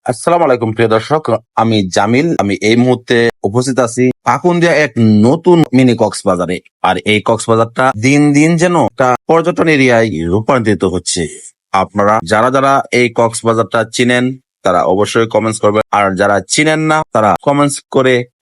আসসালামু আলাইকুম প্রিয় দর্শক, আমি জামিল। আমি এই মুহূর্তে উপস্থিত আছি পাকুন্দিয়া এক নতুন মিনি কক্সবাজারে। আর এই কক্সবাজারটা দিন দিন যেন একটা পর্যটন এরিয়ায় রূপান্তরিত হচ্ছে। আপনারা যারা যারা এই কক্সবাজারটা চিনেন তারা অবশ্যই কমেন্টস করবেন, আর যারা চিনেন না তারা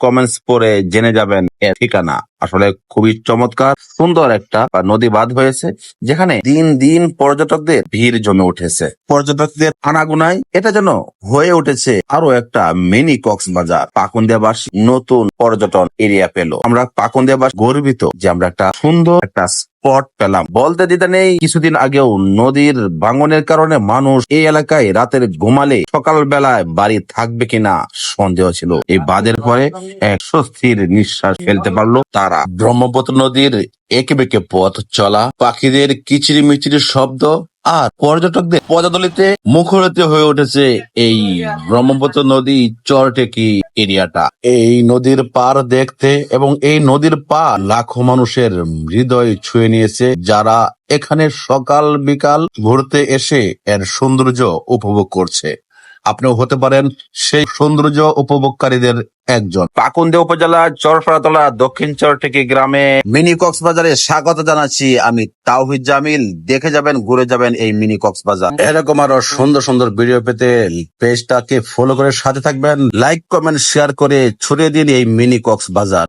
কমেন্টস পড়ে জেনে যাবেন এর ঠিকানা। আসলে খুবই চমৎকার সুন্দর একটা নদী বাঁধ হয়েছে, যেখানে দিন দিন পর্যটকদের ভিড় জমে উঠেছে। পর্যটকদের আনাগোনায় এটা যেন হয়ে উঠেছে আরো একটা মিনি কক্সবাজার। পাকুন্দিয়াবাসী নতুন পর্যটন এরিয়া পেল। আমরা পাকুন্দিয়াবাসী গর্বিত যে আমরা একটা সুন্দর একটা স্পট পেলাম। বলতে দিতে নেই, কিছুদিন আগেও নদীর ভাঙনের কারণে মানুষ এই এলাকায় রাতের ঘুমালে সকাল বেলায় বাড়ি থাকবে কিনা সন্দেহ ছিল। এই বাঁধের পরে এক স্বস্তির নিঃশ্বাস ফেলতে পারলো তারা। ব্রহ্মপুত্র নদীর একে বেঁকে পথ চলা, পাখিদের কিচিরি মিচিরি শব্দ আর পর্যটকদের পদাদলিতে মুখরিত হয়ে উঠেছে এই ব্রহ্মপুত্র নদী চরটেকি এরিয়াটা। এই নদীর পার দেখতে এবং এই নদীর পার লাখো মানুষের হৃদয় ছুঁয়ে নিয়েছে, যারা এখানে সকাল বিকাল ঘুরতে এসে এর সৌন্দর্য উপভোগ করছে। আপনিও হতে পারেন সেই সৌন্দর্য উপভোগকারীদের একজন। পাকুন্দিয়া উপজেলা চরফারাতলা দক্ষিণ চরটেকি গ্রামে মিনি কক্সবাজারে স্বাগত জানাচ্ছি আমি তাওহিদ জামিল। দেখে যাবেন, ঘুরে যাবেন এই মিনি কক্সবাজার। এরকম আরো সুন্দর সুন্দর ভিডিও পেতে পেজটাকে ফলো করে সাথে থাকবেন। লাইক কমেন্ট শেয়ার করে ছড়িয়ে দিন এই মিনি কক্সবাজার।